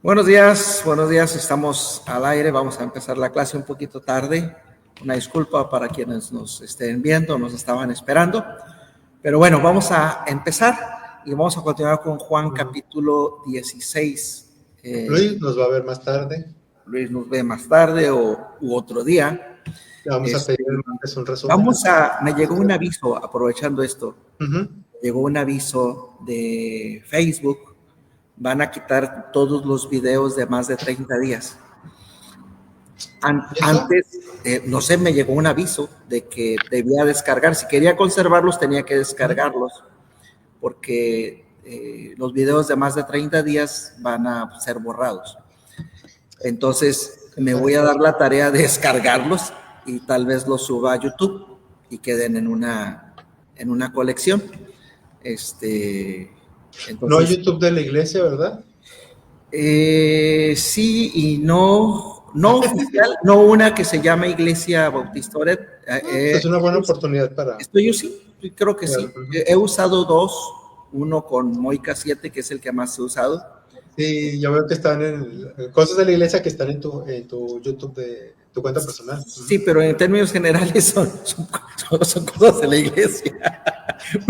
Buenos días, estamos al aire, vamos a empezar la clase un poquito tarde. Una disculpa para quienes nos estén viendo, nos estaban esperando. Pero bueno, vamos a empezar y vamos a continuar con Juan capítulo 16. Luis nos va a ver más tarde. Luis nos ve más tarde u otro día. Le vamos a pedir un resumen. Me llegó un aviso, aprovechando esto, llegó un aviso de Facebook. Van a quitar todos los videos de más de 30 días. Antes, no sé, me llegó un aviso de que debía descargar. Si quería conservarlos, tenía que descargarlos, porque los videos de más de 30 días van a ser borrados. Entonces, me voy a dar la tarea de descargarlos y tal vez los suba a YouTube y queden en una colección. Entonces, no hay YouTube de la iglesia, ¿verdad? Sí y no oficial, no una que se llama Iglesia Bautista Oret. Es una buena oportunidad para... Yo sí, creo que sí. He usado dos, uno con Moica 7, que es el que más he usado. Sí, yo veo que están en cosas de la iglesia que están en tu YouTube de tu cuenta personal. Sí, pero en términos generales son cosas de la iglesia.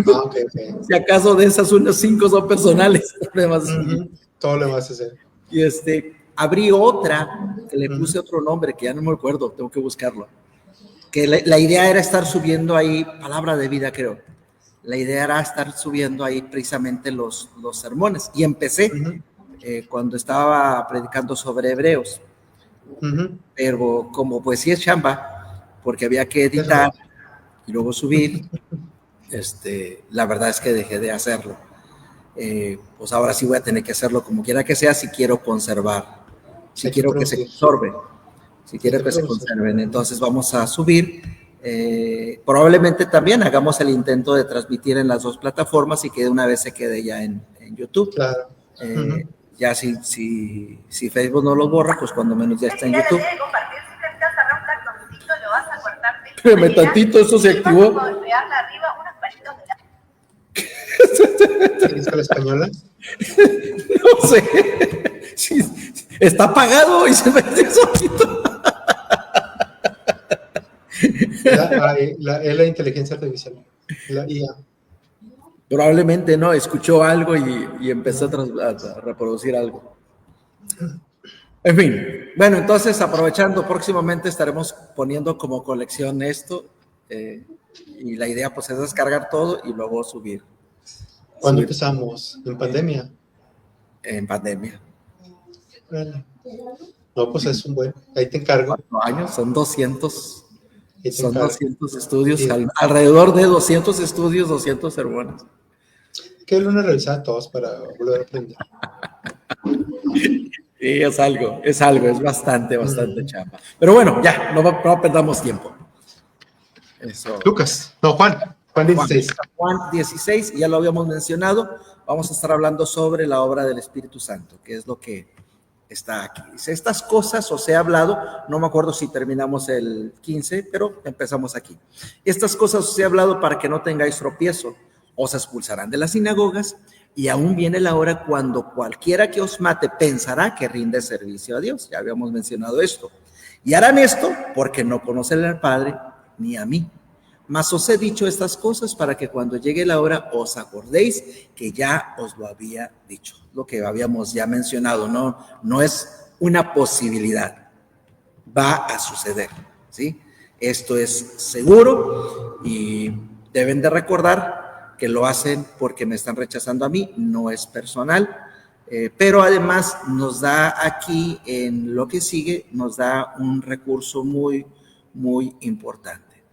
Okay. Si acaso de esas unas 5 son personales. Todo lo demás es él. Y abrí otra que le puse otro nombre que ya no me acuerdo, tengo que buscarlo. Que la idea era estar subiendo ahí palabra de vida, creo. La idea era estar subiendo ahí precisamente los sermones. Y empecé cuando estaba predicando sobre Hebreos. Pero como pues sí es chamba, porque había que editar y luego subir, la verdad es que dejé de hacerlo. Pues ahora sí voy a tener que hacerlo como quiera que sea si quiero conservar, si quiero que se conserven, entonces vamos a subir. Probablemente también hagamos el intento de transmitir en las dos plataformas y que de una vez se quede ya en YouTube. Claro. Ya si Facebook no los borra, pues cuando menos ya está en YouTube. Espérame tantito, eso se activó. ¿Es la española? No sé. Sí, está apagado y se mete solito. Es la inteligencia artificial, la IA. Probablemente no, escuchó algo y empezó a reproducir algo. En fin, bueno, entonces aprovechando, próximamente estaremos poniendo como colección esto y la idea pues es descargar todo y luego subir. ¿Cuándo empezamos? ¿En pandemia? En pandemia. Bueno, no, pues es un buen, ahí te encargo. 4 años, son 200 estudios, alrededor de 200 estudios, 200 sermones. Que el lunes revisar todos para volver a aprender. Sí, es bastante chamba. Pero bueno, ya, no perdamos tiempo. Eso. Juan 16, ya lo habíamos mencionado. Vamos a estar hablando sobre la obra del Espíritu Santo, que es lo que está aquí. Dice, estas cosas os he hablado, no me acuerdo si terminamos el 15, pero empezamos aquí. Estas cosas os he hablado para que no tengáis tropiezo. Os expulsarán de las sinagogas y aún viene la hora cuando cualquiera que os mate pensará que rinde servicio a Dios. Ya habíamos mencionado esto. Y harán esto porque no conocen al Padre ni a mí. Mas os he dicho estas cosas para que cuando llegue la hora os acordéis que ya os lo había dicho. Lo que habíamos ya mencionado, no es una posibilidad, va a suceder, ¿sí? Esto es seguro y deben de recordar que lo hacen porque me están rechazando a mí, no es personal, pero además nos da aquí, en lo que sigue, nos da un recurso muy, muy importante.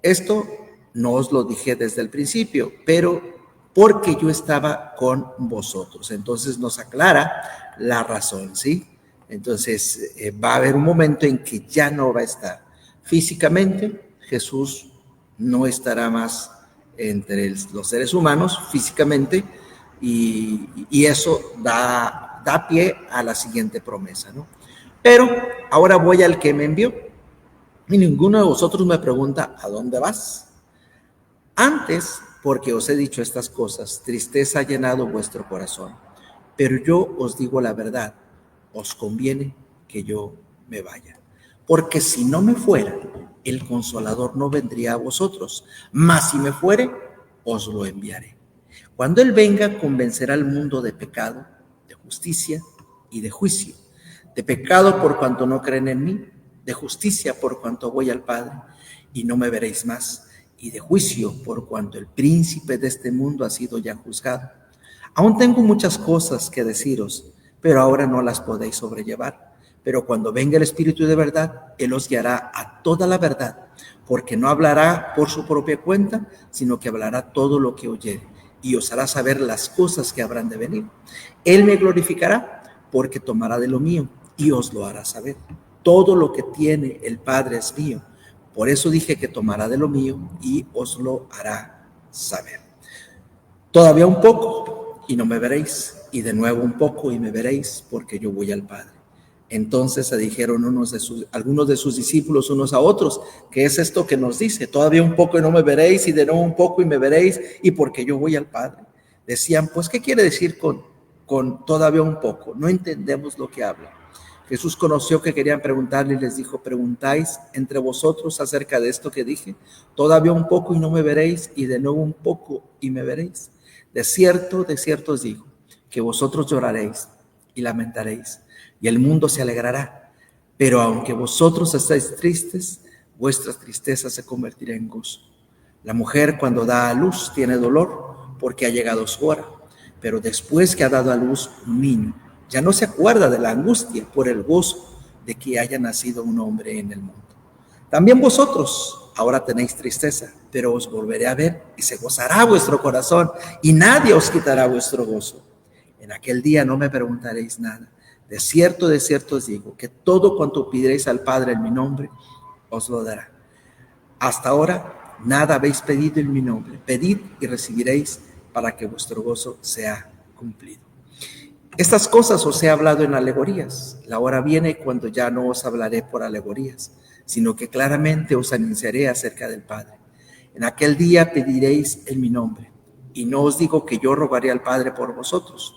Esto no os lo dije desde el principio, pero porque yo estaba con vosotros. Entonces nos aclara la razón, ¿sí? Entonces va a haber un momento en que ya no va a estar. Físicamente, Jesús no estará más entre los seres humanos, físicamente, y eso da pie a la siguiente promesa, ¿no? Pero ahora voy al que me envió. Y ninguno de vosotros me pregunta, ¿a dónde vas? Antes, porque os he dicho estas cosas, tristeza ha llenado vuestro corazón. Pero yo os digo la verdad, os conviene que yo me vaya. Porque si no me fuera, el Consolador no vendría a vosotros, mas si me fuere, os lo enviaré. Cuando Él venga, convencerá al mundo de pecado, de justicia y de juicio. De pecado por cuanto no creen en mí, de justicia por cuanto voy al Padre y no me veréis más, y de juicio por cuanto el príncipe de este mundo ha sido ya juzgado. Aún tengo muchas cosas que deciros, pero ahora no las podéis sobrellevar. Pero cuando venga el Espíritu de verdad, Él os guiará a toda la verdad, porque no hablará por su propia cuenta, sino que hablará todo lo que oyere, y os hará saber las cosas que habrán de venir. Él me glorificará, porque tomará de lo mío, y os lo hará saber. Todo lo que tiene el Padre es mío. Por eso dije que tomará de lo mío, y os lo hará saber. Todavía un poco, y no me veréis, y de nuevo un poco, y me veréis, porque yo voy al Padre. Entonces se dijeron algunos de sus discípulos unos a otros, ¿qué es esto que nos dice? Todavía un poco y no me veréis, y de nuevo un poco y me veréis, y porque yo voy al Padre. Decían, pues, ¿qué quiere decir con todavía un poco? No entendemos lo que habla. Jesús conoció que querían preguntarle y les dijo, ¿preguntáis entre vosotros acerca de esto que dije? Todavía un poco y no me veréis, y de nuevo un poco y me veréis. De cierto os digo, que vosotros lloraréis y lamentaréis, y el mundo se alegrará. Pero aunque vosotros estáis tristes, vuestra tristeza se convertirá en gozo. La mujer cuando da a luz tiene dolor porque ha llegado su hora, pero después que ha dado a luz un niño, ya no se acuerda de la angustia por el gozo de que haya nacido un hombre en el mundo. También vosotros ahora tenéis tristeza, pero os volveré a ver y se gozará vuestro corazón y nadie os quitará vuestro gozo. En aquel día no me preguntaréis nada. De cierto os digo, que todo cuanto pidierais al Padre en mi nombre, os lo dará. Hasta ahora nada habéis pedido en mi nombre. Pedid y recibiréis para que vuestro gozo sea cumplido. Estas cosas os he hablado en alegorías. La hora viene cuando ya no os hablaré por alegorías, sino que claramente os anunciaré acerca del Padre. En aquel día pediréis en mi nombre, y no os digo que yo rogaré al Padre por vosotros,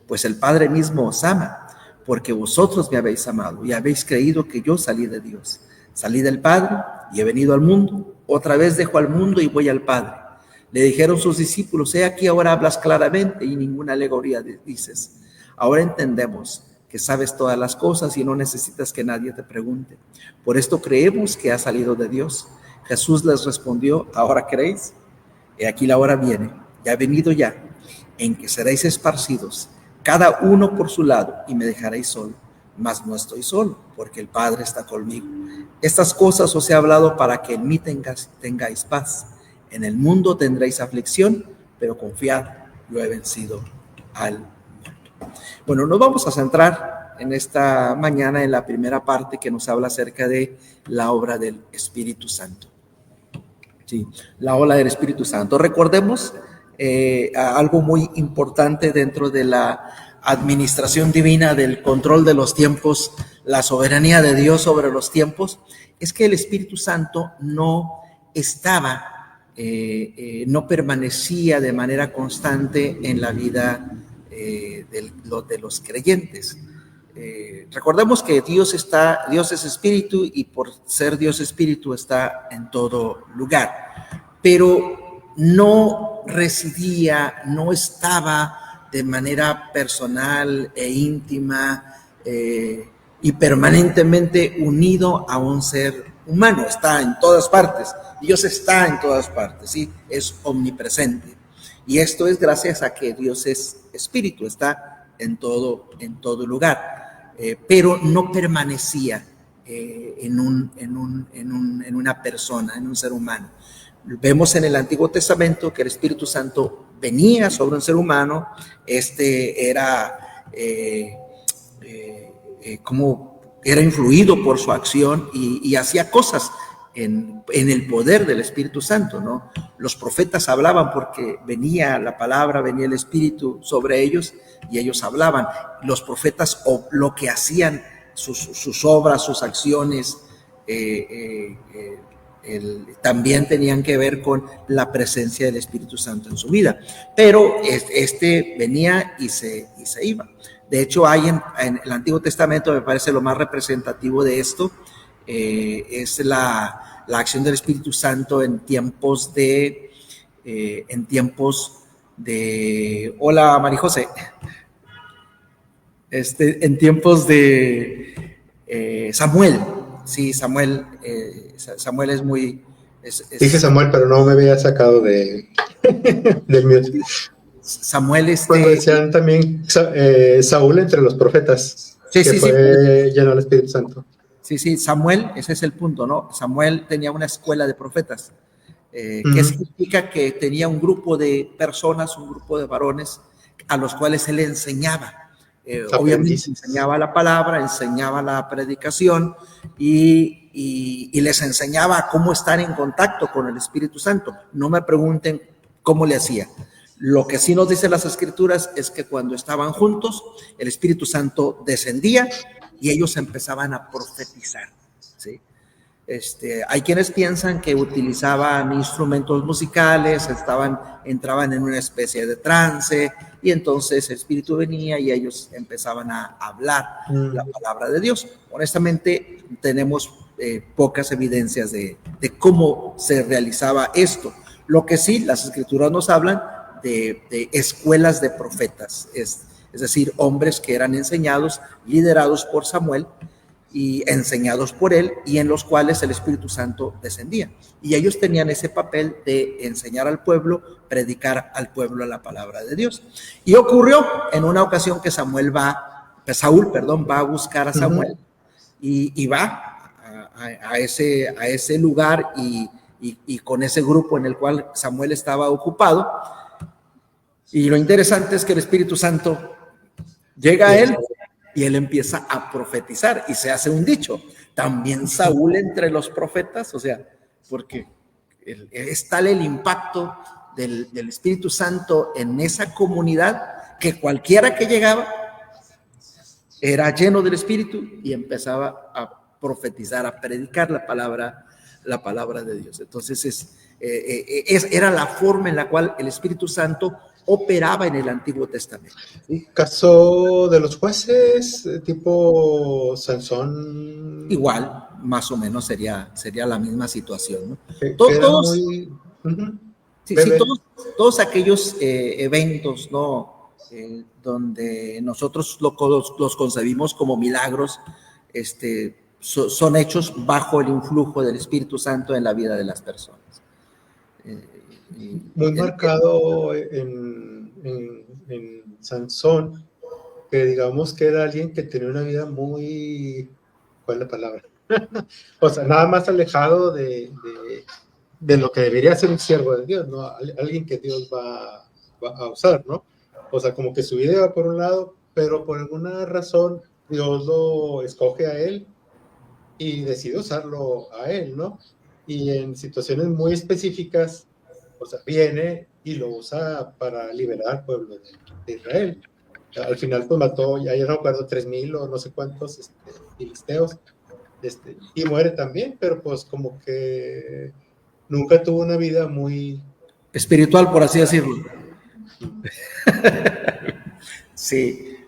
pues el Padre mismo os ama, porque vosotros me habéis amado y habéis creído que yo salí de Dios. Salí del Padre y he venido al mundo. Otra vez dejo al mundo y voy al Padre. Le dijeron sus discípulos, he aquí ahora hablas claramente y ninguna alegoría dices. Ahora entendemos que sabes todas las cosas y no necesitas que nadie te pregunte. Por esto creemos que ha salido de Dios. Jesús les respondió, ¿ahora creéis? He aquí la hora viene, ya ha venido ya, en que seréis esparcidos, cada uno por su lado, y me dejaréis solo. Mas no estoy solo, porque el Padre está conmigo. Estas cosas os he hablado para que en mí tengáis paz. En el mundo tendréis aflicción, pero confiad, yo he vencido al mundo. Bueno, nos vamos a centrar en esta mañana en la primera parte que nos habla acerca de la obra del Espíritu Santo. Sí, la obra del Espíritu Santo. Recordemos algo muy importante dentro de la administración divina, del control de los tiempos, la soberanía de Dios sobre los tiempos, es que el Espíritu Santo no permanecía de manera constante en la vida de los creyentes. Recordemos que Dios es espíritu, y por ser Dios espíritu está en todo lugar, pero no residía, no estaba de manera personal e íntima y permanentemente unido a un ser humano. Está en todas partes, Dios está en todas partes, ¿sí? Es omnipresente. Y esto es gracias a que Dios es espíritu, está en todo lugar, pero no permanecía en una persona, en un ser humano. Vemos en el Antiguo Testamento que el Espíritu Santo venía sobre un ser humano, era influido por su acción y hacía cosas en el poder del Espíritu Santo, ¿no? Los profetas hablaban porque venía la palabra, venía el Espíritu sobre ellos y ellos hablaban. Los profetas, lo que hacían, sus obras, sus acciones, también tenían que ver con la presencia del Espíritu Santo en su vida, pero venía y se iba. De hecho, hay en el Antiguo Testamento, me parece lo más representativo de esto, es la acción del Espíritu Santo en tiempos de hola María José, en tiempos de Samuel. Sí, Samuel es muy... Dije Samuel, pero no me había sacado del mute. Samuel Cuando decían también Saúl entre los profetas, sí, que sí, fue lleno del Espíritu Santo. Sí, Samuel, ese es el punto, ¿no? Samuel tenía una escuela de profetas, que significa que tenía un grupo de personas, un grupo de varones a los cuales él enseñaba. Obviamente enseñaba la palabra, enseñaba la predicación y les enseñaba cómo estar en contacto con el Espíritu Santo. No me pregunten cómo le hacía. Lo que sí nos dicen las Escrituras es que cuando estaban juntos, el Espíritu Santo descendía y ellos empezaban a profetizar, ¿sí? Hay quienes piensan que utilizaban instrumentos musicales, entraban en una especie de trance y entonces el Espíritu venía y ellos empezaban a hablar la palabra de Dios. Honestamente, tenemos pocas evidencias de cómo se realizaba esto. Lo que sí, las Escrituras nos hablan de escuelas de profetas, es decir, hombres que eran enseñados, liderados por Samuel y enseñados por él, y en los cuales el Espíritu Santo descendía. Y ellos tenían ese papel de enseñar al pueblo, predicar al pueblo la palabra de Dios. Y ocurrió en una ocasión que Saúl va a buscar a Samuel y va a ese lugar y con ese grupo en el cual Samuel estaba ocupado. Y lo interesante es que el Espíritu Santo llega a él y él empieza a profetizar y se hace un dicho. También Saúl entre los profetas, o sea, porque es tal el impacto del Espíritu Santo en esa comunidad que cualquiera que llegaba era lleno del Espíritu y empezaba a profetizar, a predicar la palabra de Dios. Entonces era la forma en la cual el Espíritu Santo operaba en el Antiguo Testamento, ¿sí? Caso de los jueces, tipo Sansón. Igual, más o menos sería la misma situación, ¿no? Todos, todos aquellos eventos, ¿no? Donde nosotros los concebimos como milagros, son hechos bajo el influjo del Espíritu Santo en la vida de las personas. Muy marcado en Sansón, que digamos que era alguien que tenía una vida muy, ¿cuál es la palabra? O sea, nada más alejado de lo que debería ser un siervo de Dios, ¿no? Alguien que Dios va a usar, ¿no? O sea, como que su vida va por un lado, pero por alguna razón Dios lo escoge a él y decide usarlo a él, ¿no? Y en situaciones muy específicas, o sea, viene y lo usa para liberar al pueblo de Israel. Al final, pues mató, ya no recuerdo, 3,000 o no sé cuántos filisteos, y muere también, pero pues como que nunca tuvo una vida muy espiritual, por así decirlo. Sí,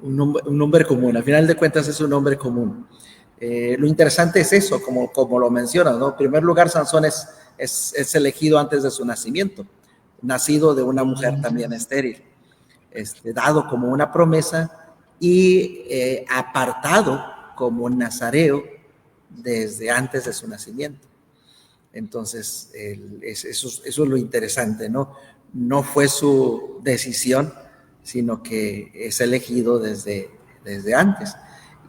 un hombre común, al final de cuentas es un hombre común. Lo interesante es eso, como lo mencionas, ¿no? En primer lugar, Sansón es elegido antes de su nacimiento, nacido de una mujer también estéril, dado como una promesa y apartado como nazareo desde antes de su nacimiento. Entonces, eso es lo interesante, ¿no? No fue su decisión, sino que es elegido desde antes.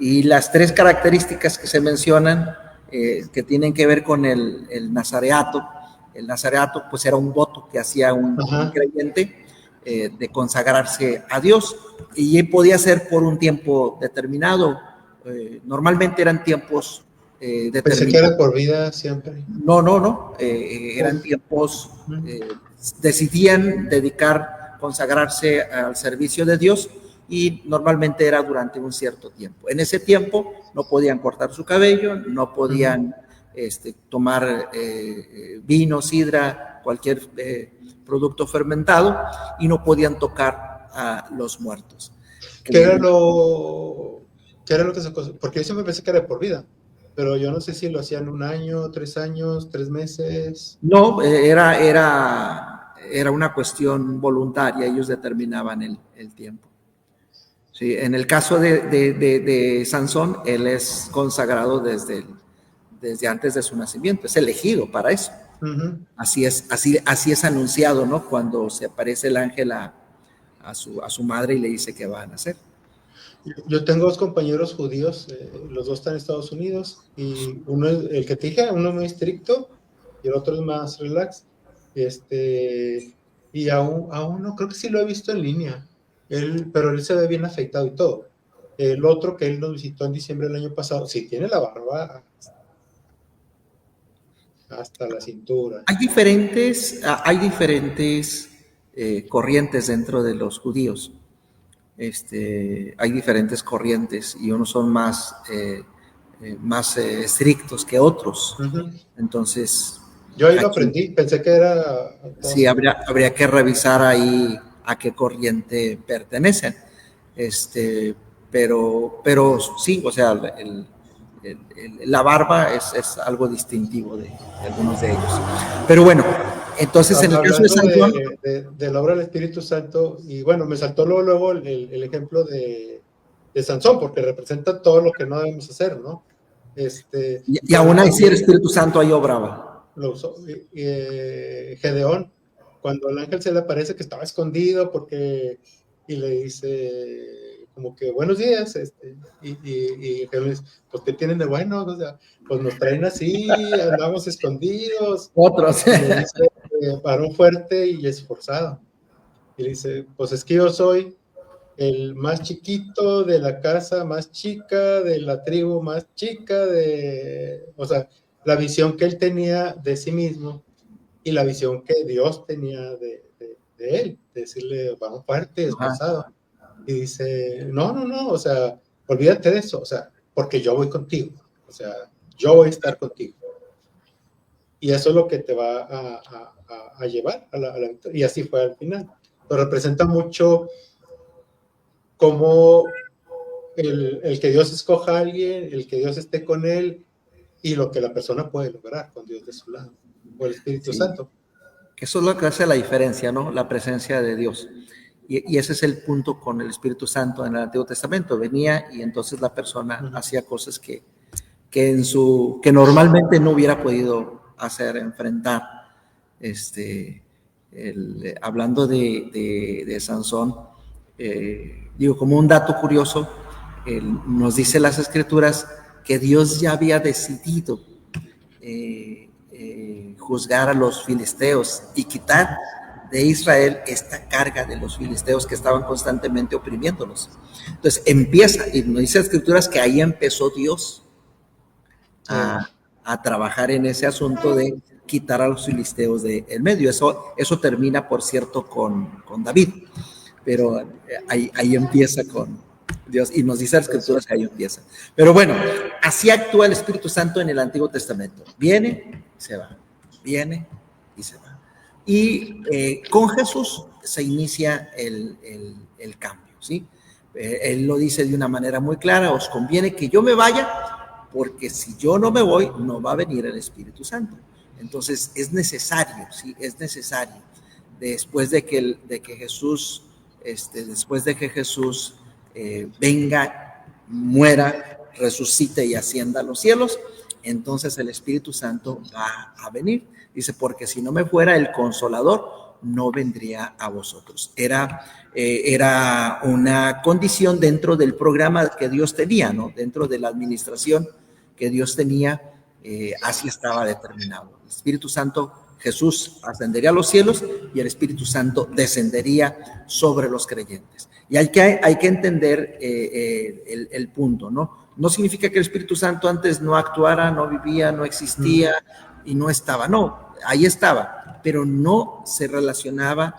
Y las tres características que se mencionan, que tienen que ver con el nazareato. El nazareato, pues, era un voto que hacía un creyente de consagrarse a Dios, y podía ser por un tiempo determinado. Normalmente eran tiempos determinados. Pensé que era por vida siempre. No. Eran tiempos, decidían consagrarse al servicio de Dios, y normalmente era durante un cierto tiempo. En ese tiempo no podían cortar su cabello, no podían tomar vino, sidra, cualquier producto fermentado, y no podían tocar a los muertos. ¿Qué era lo que se... Porque yo siempre pensé que era por vida, pero yo no sé si lo hacían 1 año, 3 años, 3 meses. No, era una cuestión voluntaria, ellos determinaban el tiempo. Sí, en el caso de Sansón, él es consagrado desde antes de su nacimiento, es elegido para eso. Uh-huh. Así es anunciado, ¿no? Cuando se aparece el ángel a su madre y le dice que va a nacer. Yo tengo 2 compañeros judíos, los 2 están en Estados Unidos, y uno es el que te dije, uno es muy estricto y el otro es más relax. Y a uno creo que sí lo he visto en línea, pero él se ve bien afeitado y todo. El otro que él nos visitó en diciembre del año pasado, sí tiene la barba hasta la cintura. Hay diferentes corrientes dentro de los judíos. Hay diferentes corrientes y unos son más estrictos que otros. Uh-huh. Entonces, yo ahí lo aprendí, pensé que era... Sí, habría que revisar ahí a qué corriente pertenecen. Pero sí, o sea, la barba es algo distintivo de algunos de ellos. Pero bueno, entonces en el caso de Sansón, de la obra del Espíritu Santo, y bueno, me saltó luego el ejemplo de Sansón, porque representa todo lo que no debemos hacer, ¿no? Y aún así el Espíritu Santo ahí obraba. Lo usó Gedeón, cuando el ángel se le aparece que estaba escondido y le dice como que buenos días, y Gedeón dice, pues ¿qué tienen de bueno? O sea, pues nos traen así, andamos escondidos. Otros. Y le dice, varón fuerte y esforzado. Y le dice, pues es que yo soy el más chiquito de la casa más chica, de la tribu más chica, o sea, la visión que él tenía de sí mismo y la visión que Dios tenía de él, de decirle, vamos fuerte, esforzado. Y dice, no, o sea, olvídate de eso, o sea, porque yo voy contigo, o sea, yo voy a estar contigo. Y eso es lo que te va a llevar a la victoria. Y así fue al final. Pero representa mucho como el que Dios escoja a alguien, el que Dios esté con él y lo que la persona puede lograr con Dios de su lado, o el Espíritu Santo. Eso es lo que hace la diferencia, ¿no? La presencia de Dios. Y ese es el punto con el Espíritu Santo en el Antiguo Testamento. Venía y entonces la persona hacía cosas que normalmente no hubiera podido hacer, enfrentar. Hablando de Sansón, como un dato curioso, nos dice las Escrituras que Dios ya había decidido juzgar a los filisteos y quitar de Israel esta carga de los filisteos que estaban constantemente oprimiéndolos. Entonces empieza, y nos dice las Escrituras que ahí empezó Dios a trabajar en ese asunto de quitar a los filisteos del medio. Eso termina, por cierto, con David, pero ahí empieza con Dios, y nos dice las Escrituras que ahí empieza. Pero bueno, así actúa el Espíritu Santo en el Antiguo Testamento. Viene, se va, viene y se va. Y con Jesús se inicia el cambio, ¿sí? Él lo dice de una manera muy clara: os conviene que yo me vaya, porque si yo no me voy, no va a venir el Espíritu Santo. Entonces es necesario, ¿sí? Es necesario. Después de que Jesús, venga, muera, resucite y ascienda a los cielos, entonces el Espíritu Santo va a venir. Dice, porque si no me fuera el Consolador, no vendría a vosotros. Era una condición dentro del programa que Dios tenía, ¿no? Dentro de la administración que Dios tenía, así estaba determinado. El Espíritu Santo, Jesús ascendería a los cielos y el Espíritu Santo descendería sobre los creyentes. Y hay que entender el punto, ¿no? No significa que el Espíritu Santo antes no actuara, no vivía, no existía y no estaba. No, ahí estaba, pero no se relacionaba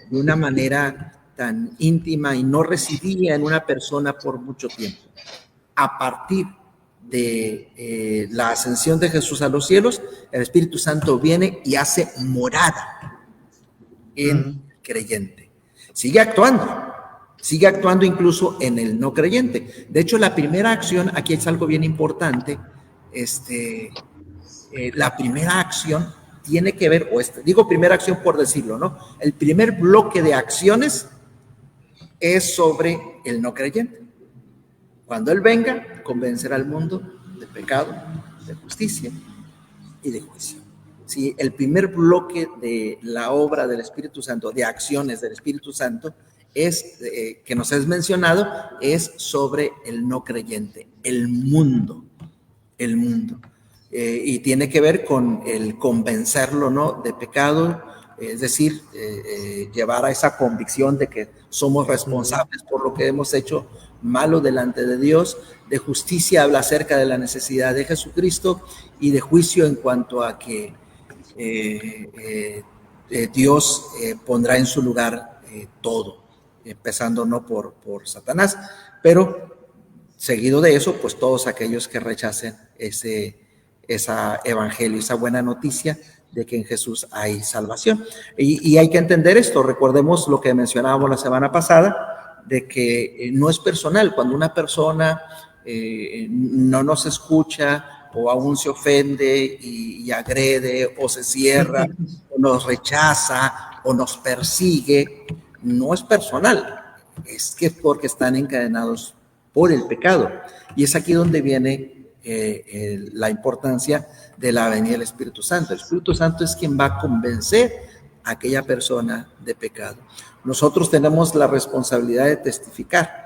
de una manera tan íntima y no residía en una persona por mucho tiempo. A partir de la ascensión de Jesús a los cielos, el Espíritu Santo viene y hace morada en el creyente. Sigue actuando incluso en el no creyente. De hecho, la primera acción, aquí es algo bien importante, la primera acción tiene que ver, digo primera acción por decirlo, ¿no? El primer bloque de acciones es sobre el no creyente. Cuando Él venga, convencerá al mundo de pecado, de justicia y de juicio. Sí, el primer bloque de la obra del Espíritu Santo, de acciones del Espíritu Santo, que nos es mencionado, es sobre el no creyente, el mundo. Y tiene que ver con el convencerlo, ¿no?, de pecado, es decir, llevar a esa convicción de que somos responsables por lo que hemos hecho malo delante de Dios. De justicia habla acerca de la necesidad de Jesucristo, y de juicio en cuanto a que Dios pondrá en su lugar todo, empezando no por Satanás, pero seguido de eso, pues todos aquellos que rechacen esa evangelio, esa buena noticia de que en Jesús hay salvación. Y hay que entender esto. Recordemos lo que mencionábamos la semana pasada, de que no es personal. Cuando una persona no nos escucha, o aún se ofende y agrede, o se cierra, o nos rechaza, o nos persigue, no es personal. Es que porque están encadenados por el pecado. Y es aquí donde viene la importancia de la venida del Espíritu Santo. El Espíritu Santo es quien va a convencer a aquella persona de pecado. Nosotros tenemos la responsabilidad de testificar,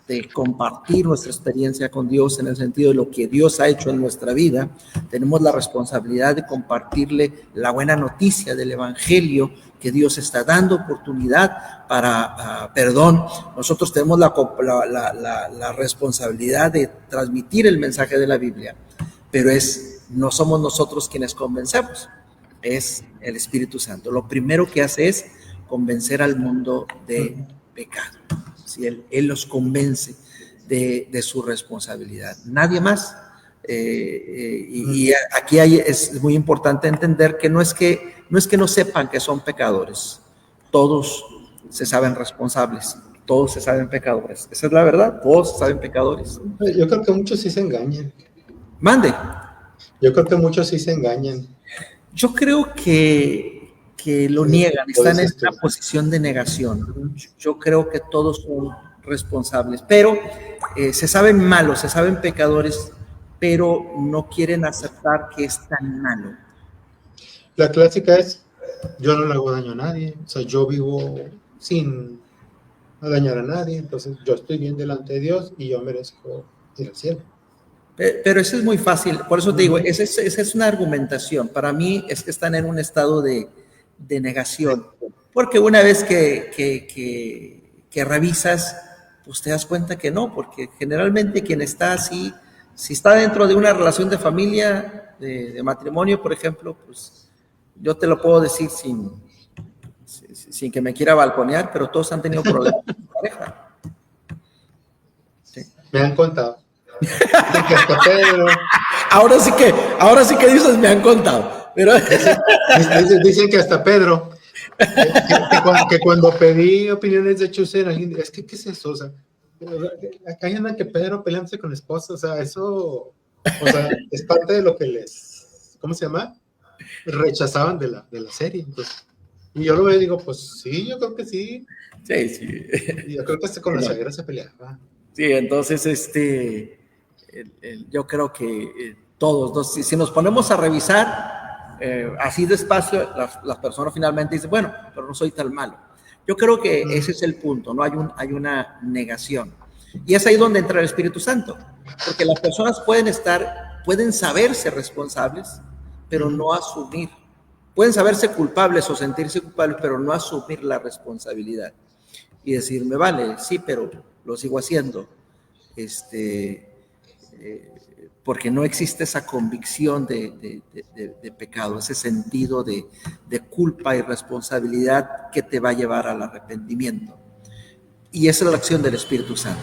de compartir nuestra experiencia con Dios en el sentido de lo que Dios ha hecho en nuestra vida. Tenemos la responsabilidad de compartirle la buena noticia del evangelio, que Dios está dando oportunidad para perdón. Nosotros tenemos la responsabilidad de transmitir el mensaje de la Biblia, pero no somos nosotros quienes convencemos, es el Espíritu Santo. Lo primero que hace es convencer al mundo de pecado. ¿Sí? Él los convence de su responsabilidad, nadie más. Y aquí es muy importante entender que no es que no sepan que son pecadores. Todos se saben responsables, todos se saben pecadores. Esa es la verdad, todos se saben pecadores. Yo creo que muchos sí se engañan. Mande. Yo creo que muchos sí se engañan. Yo creo que lo niegan, están en una posición de negación. Yo creo que todos son responsables, pero se saben malos, se saben pecadores, pero no quieren aceptar que es tan malo. La clásica es: yo no le hago daño a nadie, o sea, yo vivo sin dañar a nadie, entonces yo estoy bien delante de Dios y yo merezco ir al cielo. Pero eso es muy fácil, por eso te digo, esa es una argumentación. Para mí es que están en un estado de negación, porque una vez que revisas, pues te das cuenta que no, porque generalmente quien está así, si está dentro de una relación de familia, de matrimonio, por ejemplo, pues yo te lo puedo decir sin que me quiera balconear, pero todos han tenido problemas con su pareja. Sí. Me han contado. Que hasta Pedro. Ahora sí que dices, me han contado. Pero dicen que hasta Pedro, que cuando pedí opiniones de Chusen, es que ¿qué es eso? O sea, acá andan que Pedro peleándose con la esposa, o sea, eso, o sea, es parte de lo que les, ¿cómo se llama? Rechazaban de la serie. Entonces, y yo lo veo y digo, pues sí, yo creo que sí. Sí. Y yo creo que hasta con la suegra se peleaba. Sí, entonces, yo creo que todos, si nos ponemos a revisar así despacio, las personas finalmente dicen, bueno, pero no soy tan malo. Yo creo que ese es el punto, ¿no? Hay una negación. Y es ahí donde entra el Espíritu Santo, porque las personas pueden saberse responsables, pero no asumir. Pueden saberse culpables o sentirse culpables, pero no asumir la responsabilidad. Y decir, me vale, sí, pero lo sigo haciendo. Porque no existe esa convicción de pecado, ese sentido de culpa y responsabilidad que te va a llevar al arrepentimiento. Y esa es la acción del Espíritu Santo.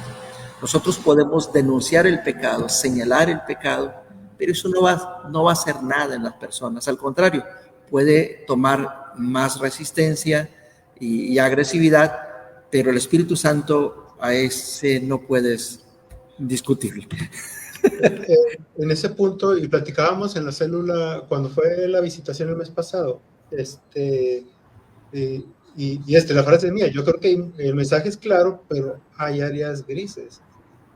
Nosotros podemos denunciar el pecado, señalar el pecado, pero eso no va a hacer nada en las personas. Al contrario, puede tomar más resistencia y agresividad, pero el Espíritu Santo a ese no puedes discutirlo. En ese punto, y platicábamos en la célula cuando fue la visitación el mes pasado, la frase es mía, yo creo que el mensaje es claro, pero hay áreas grises.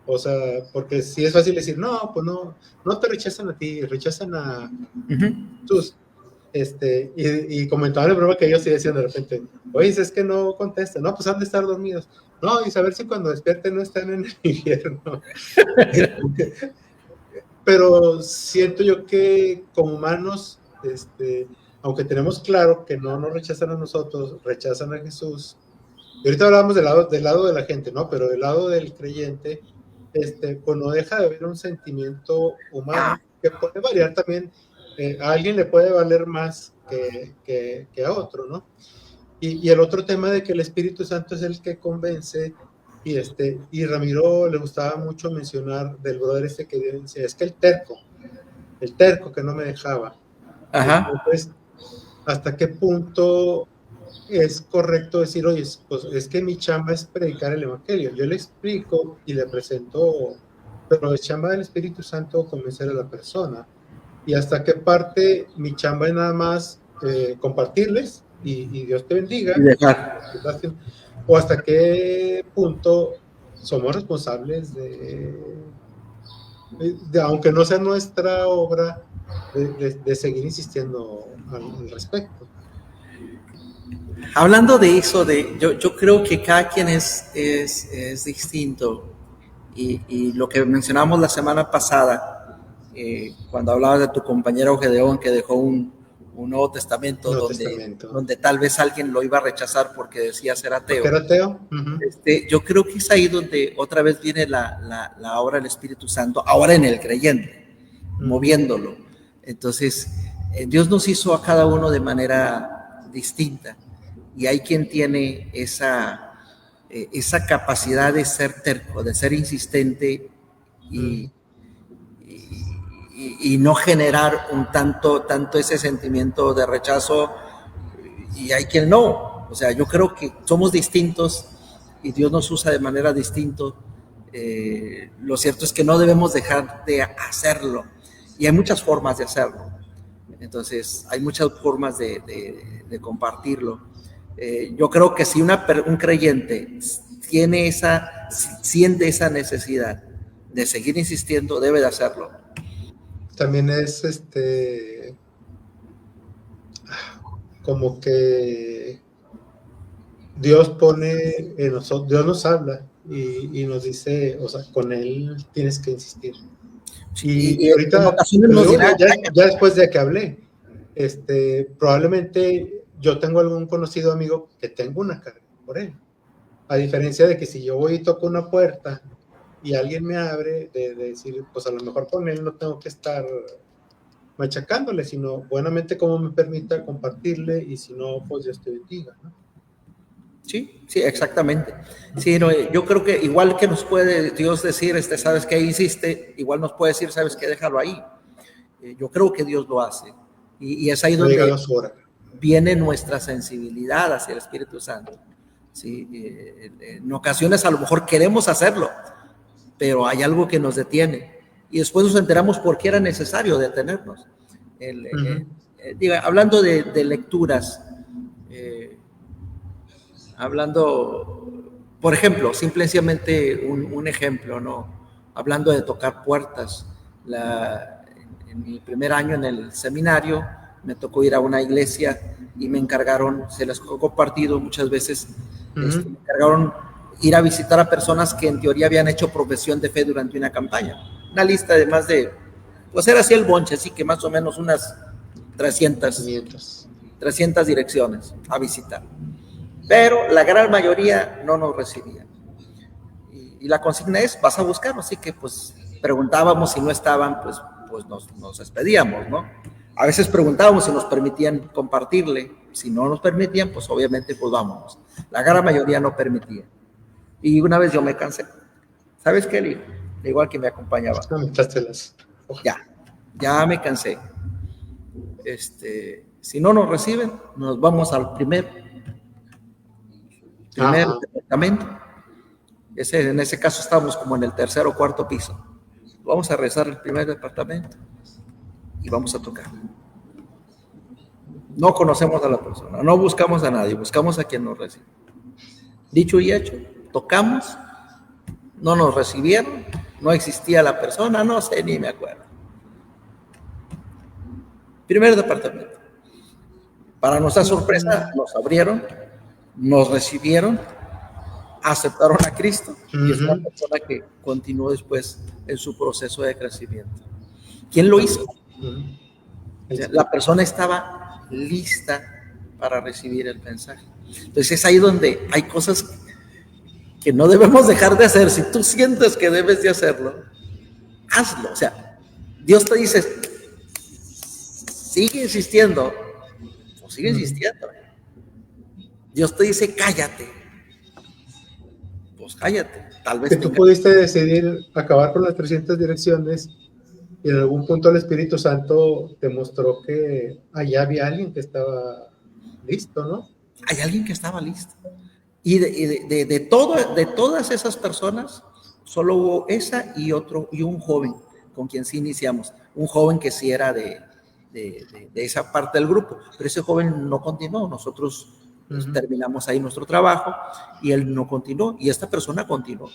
O sea, porque sí es fácil decir, no, pues no te rechazan a ti, rechazan a tus. Y comentaban el broma que ellos sí decían de repente, oye, es que no contestan, no, pues han de estar dormidos. No, y saber si cuando despierten no están en el infierno. Pero siento yo que como humanos, aunque tenemos claro que no nos rechazan a nosotros, rechazan a Jesús. Y ahorita hablamos del lado de la gente, ¿no? Pero del lado del creyente, pues no deja de haber un sentimiento humano que puede variar también. A alguien le puede valer más que a otro, ¿no? Y el otro tema de que el Espíritu Santo es el que convence, y Ramiro le gustaba mucho mencionar del brother que decía, es que el terco que no me dejaba. Ajá. Entonces, ¿hasta qué punto es correcto decir, oye, pues es que mi chamba es predicar el evangelio? Yo le explico y le presento, pero es chamba del Espíritu Santo convencer a la persona. Y hasta qué parte mi chamba es nada más compartirles y Dios te bendiga. Y dejar. O hasta qué punto somos responsables de aunque no sea nuestra obra, de seguir insistiendo al respecto. Hablando de eso, yo creo que cada quien es distinto, y lo que mencionamos la semana pasada, cuando hablabas de tu compañero Gedeón que dejó un Nuevo Testamento, donde tal vez alguien lo iba a rechazar porque decía ser ateo. ¿Porque era ateo? Uh-huh. Yo creo que es ahí donde otra vez viene la obra del Espíritu Santo, ahora en el creyente, moviéndolo. Entonces, Dios nos hizo a cada uno de manera distinta, y hay quien tiene esa capacidad de ser terco, de ser insistente y no generar tanto ese sentimiento de rechazo, y hay quien no. O sea, yo creo que somos distintos y Dios nos usa de manera distinta. Lo cierto es que no debemos dejar de hacerlo, y hay muchas formas de hacerlo. Entonces, hay muchas formas de compartirlo. Yo creo que si un creyente siente esa necesidad de seguir insistiendo, debe de hacerlo. También es como que Dios pone en nosotros, Dios nos habla y nos dice, o sea, con Él tienes que insistir. Y ahorita, ya después de que hablé, probablemente yo tengo algún conocido amigo que tengo una carga por él. A diferencia de que si yo voy y toco una puerta y alguien me abre, de decir, pues a lo mejor con él no tengo que estar machacándole, sino buenamente como me permita compartirle, y si no, pues Dios te bendiga, ¿no? Sí, exactamente. Sí, no, yo creo que igual que nos puede Dios decir, sabes qué hiciste, igual nos puede decir, sabes qué, déjalo ahí. Yo creo que Dios lo hace, y es ahí donde viene nuestra sensibilidad hacia el Espíritu Santo. Sí, en ocasiones a lo mejor queremos hacerlo, pero hay algo que nos detiene, y después nos enteramos por qué era necesario detenernos. Hablando de lecturas, hablando, por ejemplo, simplemente un ejemplo, ¿no? Hablando de tocar puertas, en mi primer año en el seminario me tocó ir a una iglesia y me encargaron, se les he compartido muchas veces, me encargaron ir a visitar a personas que en teoría habían hecho profesión de fe durante una campaña. Una lista de más de, pues era así el bonche, así que más o menos unas 300 direcciones a visitar. Pero la gran mayoría no nos recibían. Y la consigna es, vas a buscar, así que pues preguntábamos, si no estaban, pues nos despedíamos, ¿no? A veces preguntábamos si nos permitían compartirle, si no nos permitían, pues obviamente pues vámonos. La gran mayoría no permitía. Y una vez yo me cansé. ¿sabes qué? Le digo, igual que me acompañaba. Ya me cansé. Si no nos reciben, nos vamos al primer departamento. En ese caso estábamos como en el tercer o cuarto piso. Vamos a rezar el primer departamento y vamos a tocar. No conocemos a la persona, no buscamos a nadie, buscamos a quien nos recibe. Dicho y hecho, tocamos, no nos recibieron, no existía la persona, no sé, ni me acuerdo. Primer departamento. Para nuestra sorpresa, nos abrieron, nos recibieron, aceptaron a Cristo y es una persona que continuó después en su proceso de crecimiento. ¿Quién lo hizo? La persona estaba lista para recibir el mensaje. Entonces es ahí donde hay cosas que no debemos dejar de hacer. Si tú sientes que debes de hacerlo, hazlo. O sea, Dios te dice, sigue insistiendo, o sigue insistiendo. Dios te dice, cállate. Pues cállate. Tal vez que tú pudiste decidir acabar con las 300 direcciones y en algún punto el Espíritu Santo te mostró que allá había alguien que estaba listo, ¿no? Hay alguien que estaba listo. Y de todas esas personas, solo hubo esa y un joven con quien sí iniciamos. Un joven que sí era de esa parte del grupo, pero ese joven no continuó. Nosotros terminamos ahí nuestro trabajo y él no continuó. Y esta persona continuó.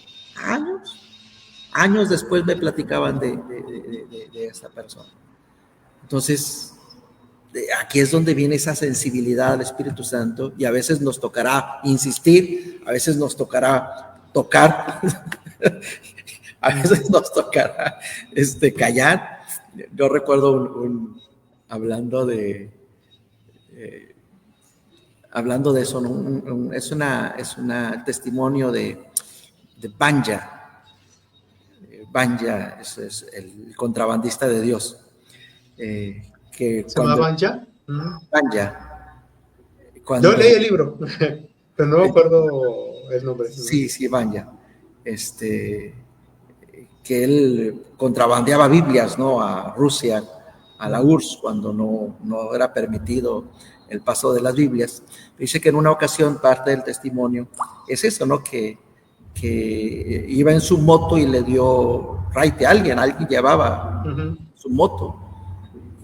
Años después me platicaban de esta persona. Entonces, aquí es donde viene esa sensibilidad al Espíritu Santo y a veces nos tocará insistir, a veces nos tocará tocar, a veces nos tocará callar. Yo recuerdo hablando de eso, ¿no? es un testimonio de Banja. Banja es el contrabandista de Dios. ¿Se llama Banja? Banja. Yo leí el libro, pero no me acuerdo el nombre. Sí, Banja. Que él contrabandeaba Biblias, ¿no? A Rusia, a la URSS, cuando no era permitido el paso de las Biblias. Dice que en una ocasión, parte del testimonio es eso, ¿no? Que iba en su moto y le dio raite a alguien llevaba su moto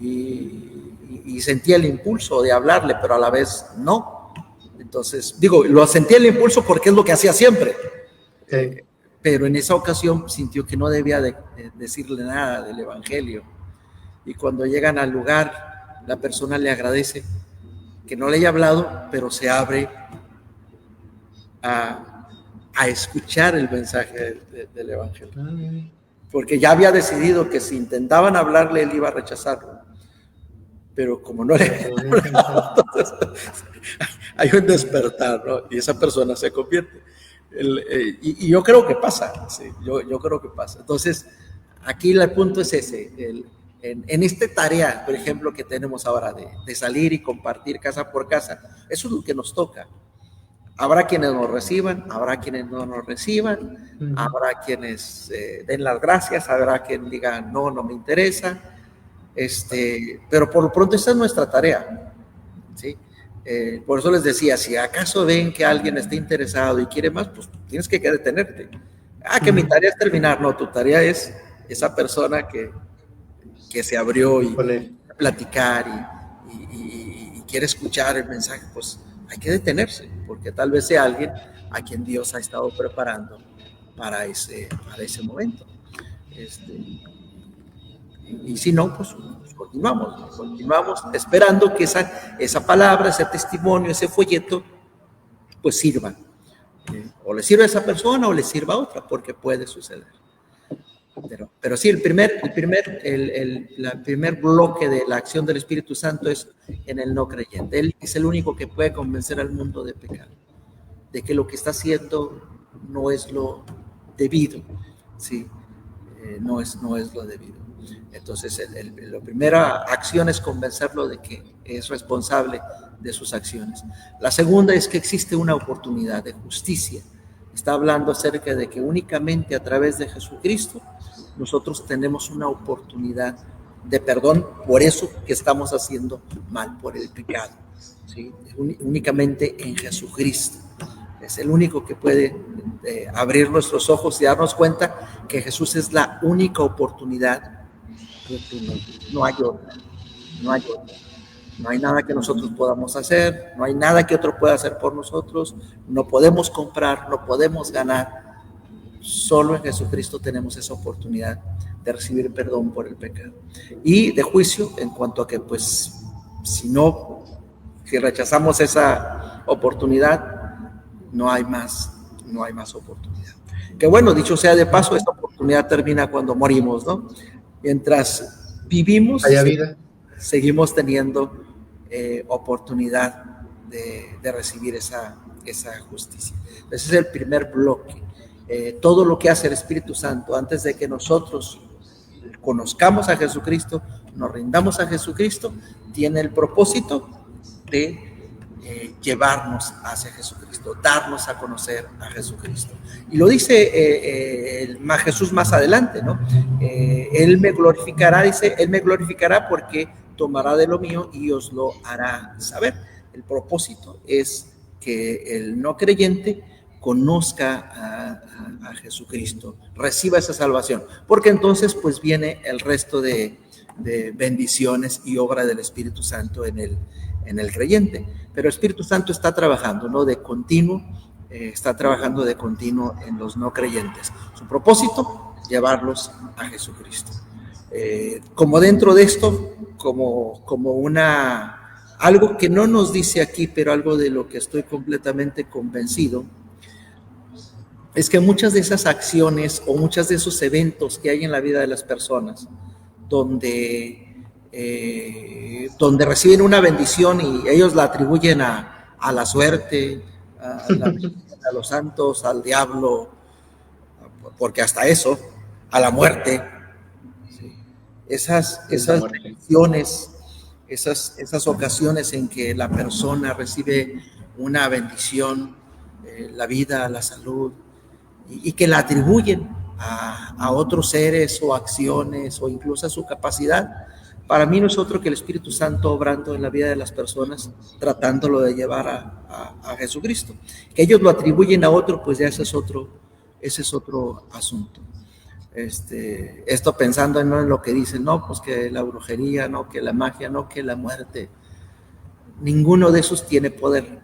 y sentía el impulso de hablarle, pero a la vez no. Entonces, lo sentía el impulso porque es lo que hacía siempre. Pero en esa ocasión sintió que no debía de decirle nada del evangelio. Y cuando llegan al lugar, la persona le agradece que no le haya hablado, pero se abre a escuchar el mensaje del evangelio. Porque ya había decidido que si intentaban hablarle, él iba a rechazarlo. Pero como no le hablado, entonces hay un despertar, ¿no? Y esa persona se convierte. Y yo creo que pasa, sí, yo creo que pasa. Entonces, aquí el punto es ese, en esta tarea, por ejemplo, que tenemos ahora de salir y compartir casa por casa, eso es lo que nos toca. Habrá quienes nos reciban, habrá quienes no nos reciban, habrá quienes den las gracias, habrá quien diga, no me interesa, pero por lo pronto esa es nuestra tarea, ¿sí? Por eso les decía, si acaso ven que alguien está interesado y quiere más, pues tienes que detenerte. Que mi tarea es terminar. No, tu tarea es esa persona que se abrió y platicar y quiere escuchar el mensaje, pues hay que detenerse, porque tal vez sea alguien a quien Dios ha estado preparando para ese momento. Y si no, pues continuamos esperando que esa palabra, ese testimonio, ese folleto, pues sirva. O le sirva a esa persona o le sirva a otra, porque puede suceder. Pero sí, el primer bloque de la acción del Espíritu Santo es en el no creyente. Él es el único que puede convencer al mundo de pecado, de que lo que está haciendo no es lo debido, ¿sí? No es lo debido. Entonces, la primera acción es convencerlo de que es responsable de sus acciones. La segunda es que existe una oportunidad de justicia. está hablando acerca de que únicamente a través de Jesucristo nosotros tenemos una oportunidad de perdón por eso que estamos haciendo mal, por el pecado, ¿sí? Únicamente en Jesucristo. Es el único que puede abrir nuestros ojos y darnos cuenta que Jesús es la única oportunidad. No hay otra, no hay otra. No hay nada que nosotros podamos hacer, no hay nada que otro pueda hacer por nosotros, no podemos comprar, no podemos ganar. Solo en Jesucristo tenemos esa oportunidad de recibir perdón por el pecado. Y de juicio en cuanto a que, pues, si rechazamos esa oportunidad, no hay más oportunidad. Que bueno, dicho sea de paso, esta oportunidad termina cuando morimos, ¿no? Mientras vivimos, seguimos teniendo oportunidad de recibir esa justicia. Ese es el primer bloque. Todo lo que hace el Espíritu Santo antes de que nosotros conozcamos a Jesucristo, nos rindamos a Jesucristo, tiene el propósito de llevarnos hacia Jesucristo, darnos a conocer a Jesucristo. Y lo dice Jesús más adelante, ¿no? Él me glorificará, dice, Él me glorificará porque tomará de lo mío y os lo hará saber. El propósito es que el no creyente conozca a Jesucristo, reciba esa salvación, porque entonces pues viene el resto de bendiciones y obra del Espíritu Santo en el creyente. Pero el Espíritu Santo está trabajando, ¿no? De continuo, está trabajando de continuo en los no creyentes. Su propósito, llevarlos a Jesucristo. Como dentro de esto, como algo que no nos dice aquí, pero algo de lo que estoy completamente convencido, es que muchas de esas acciones o muchos de esos eventos que hay en la vida de las personas, donde reciben una bendición y ellos la atribuyen a la suerte, a los santos, al diablo, porque hasta eso, a la muerte, ¿sí? Esas bendiciones, esas ocasiones en que la persona recibe una bendición, la vida, la salud, y que la atribuyen a otros seres o acciones o incluso a su capacidad, para mí no es otro que el Espíritu Santo obrando en la vida de las personas, tratándolo de llevar a Jesucristo. Que ellos lo atribuyen a otro, pues ya ese es otro asunto. Esto pensando no en lo que dicen, no, pues que la brujería, no, que la magia, no, que la muerte. Ninguno de esos tiene poder,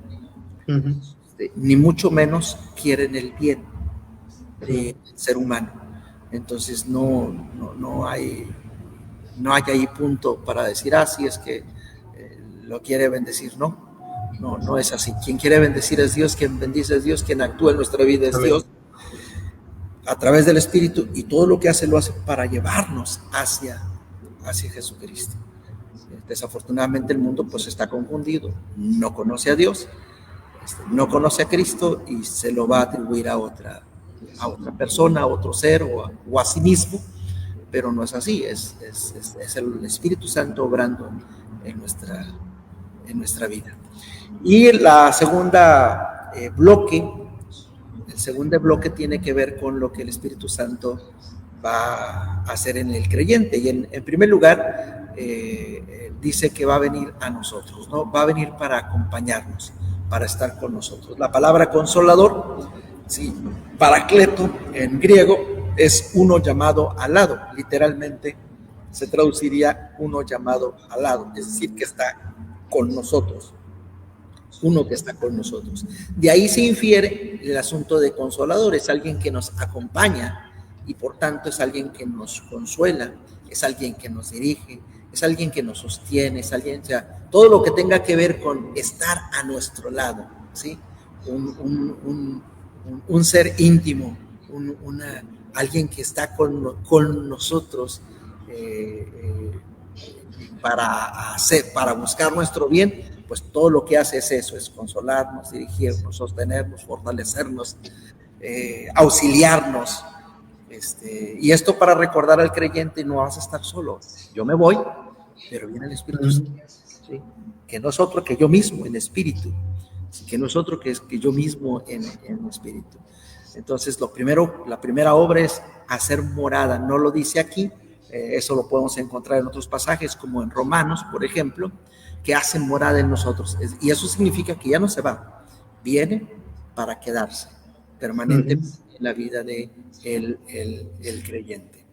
ni mucho menos quieren el bien del ser humano. Entonces no hay ahí punto para decir, si es que lo quiere bendecir. No es así. Quien quiere bendecir es Dios, quien bendice es Dios, quien actúa en nuestra vida es Dios, a través del Espíritu, y todo lo que hace lo hace para llevarnos hacia Jesucristo. Desafortunadamente el mundo pues está confundido, no conoce a Dios, no conoce a Cristo y se lo va a atribuir a otra persona, a otro ser o a sí mismo, pero no es así, es el Espíritu Santo obrando en nuestra vida. Y la segunda el segundo bloque tiene que ver con lo que el Espíritu Santo va a hacer en el creyente. Y en primer lugar, dice que va a venir a nosotros, ¿no? Va a venir para acompañarnos, para estar con nosotros. La palabra consolador, sí, paracleto en griego, es uno llamado al lado. Literalmente se traduciría uno llamado al lado, es decir, que está con nosotros. Uno que está con nosotros. De ahí se infiere el asunto de consolador, es alguien que nos acompaña y por tanto es alguien que nos consuela, es alguien que nos dirige, es alguien que nos sostiene, es alguien, o sea, todo lo que tenga que ver con estar a nuestro lado, ¿sí? Un ser íntimo, alguien que está con nosotros para buscar nuestro bien. Pues todo lo que hace es eso, es consolarnos, dirigirnos, sostenernos, fortalecernos, auxiliarnos. Y esto para recordar al creyente, no vas a estar solo. Yo me voy, pero viene el Espíritu Santo, ¿sí? Que no es otro que yo mismo en espíritu, que no es otro que yo mismo en espíritu. Entonces, la primera obra es hacer morada. No lo dice aquí, eso lo podemos encontrar en otros pasajes, como en Romanos, por ejemplo, que hace morada en nosotros. Y eso significa que ya no se va, viene para quedarse permanentemente en la vida de el creyente.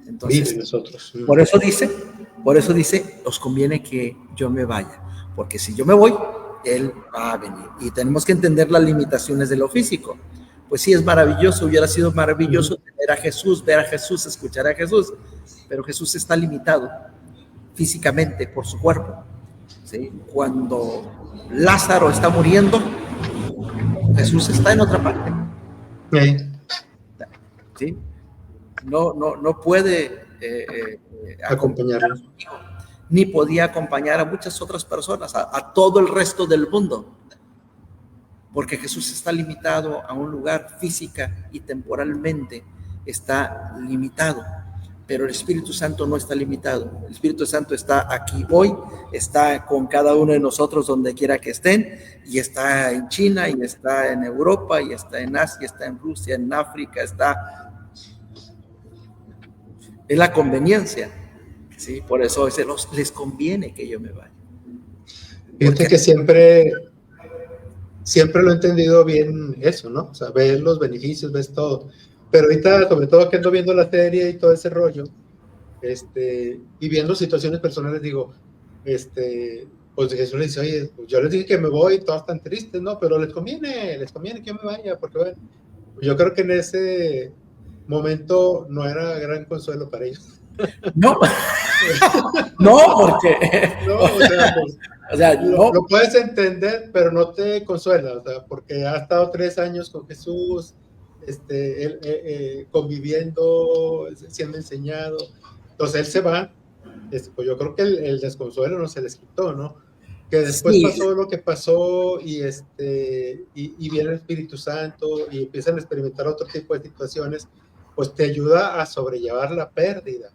Entonces, nosotros. por eso dice, os conviene que yo me vaya, porque si yo me voy, Él va a venir. Y tenemos que entender las limitaciones de lo físico. Pues sí, es maravilloso, hubiera sido maravilloso ver a Jesús, escuchar a Jesús, pero Jesús está limitado físicamente por su cuerpo, ¿sí? Cuando Lázaro está muriendo, Jesús está en otra parte, ¿sí? No puede acompañarlo, ni podía acompañar a muchas otras personas, a todo el resto del mundo, porque Jesús está limitado a un lugar física y temporalmente, está limitado, pero el Espíritu Santo no está limitado. El Espíritu Santo está aquí hoy, está con cada uno de nosotros donde quiera que estén, y está en China, y está en Europa, y está en Asia, está en Rusia, en África, está... Es la conveniencia, ¿sí? Por eso les conviene que yo me vaya. Fíjate que siempre lo he entendido bien eso, ¿no? O sea, ves los beneficios, ves todo. Pero ahorita, sobre todo que ando viendo la serie y todo ese rollo, y viendo situaciones personales, digo, pues Jesús le dice, oye, pues yo les dije que me voy, todos están tristes, ¿no? Pero les conviene que yo me vaya, porque bueno, yo creo que en ese momento no era gran consuelo para ellos. No, no, porque... No, o sea, no. Lo puedes entender, pero no te consuela, o sea, porque ha estado 3 años con Jesús, él, conviviendo, siendo enseñado. Entonces él se va, pues yo creo que el desconsuelo no se les quitó, ¿no? Que después pasó lo que pasó y viene el Espíritu Santo y empiezan a experimentar otro tipo de situaciones, pues te ayuda a sobrellevar la pérdida,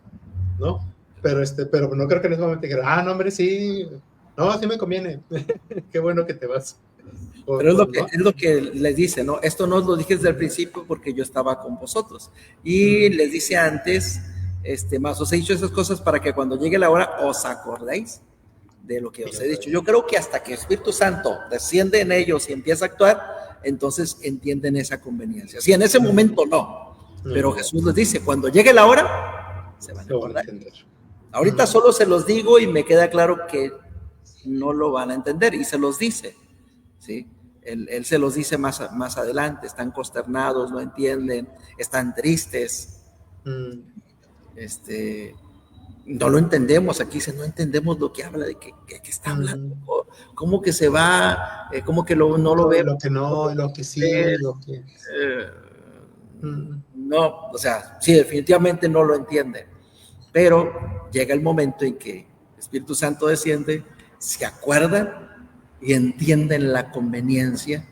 ¿no? Pero no creo que en ese momento dijera, no, hombre, sí, no, sí me conviene, qué bueno que te vas. Pero es lo que les dice, ¿no? Esto no os lo dije desde el principio porque yo estaba con vosotros. Y les dice antes, más os he dicho esas cosas para que cuando llegue la hora os acordéis de lo que os he dicho. Yo creo que hasta que el Espíritu Santo desciende en ellos y empieza a actuar, entonces entienden esa conveniencia. Sí, en ese momento no, pero Jesús les dice, cuando llegue la hora, se van a acordar. Ahorita solo se los digo y me queda claro que no lo van a entender, y se los dice, ¿sí? Él se los dice más adelante, están consternados, no entienden, están tristes, no lo entendemos. Aquí dice, no entendemos lo que habla, de que está hablando, cómo que se va, cómo que no lo ve, lo que no, lo que sí, lo que... No, o sea, sí, definitivamente no lo entienden, pero llega el momento en que el Espíritu Santo desciende, se acuerdan y entienden la conveniencia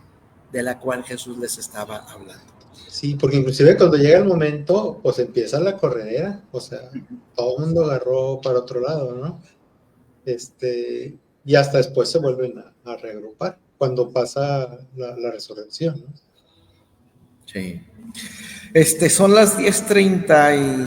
de la cual Jesús les estaba hablando. Sí, porque inclusive cuando llega el momento, pues empieza la corredera, o sea, todo el mundo agarró para otro lado, ¿no? Y hasta después se vuelven a reagrupar, cuando pasa la resurrección, ¿no? Sí. Son las 10:30 y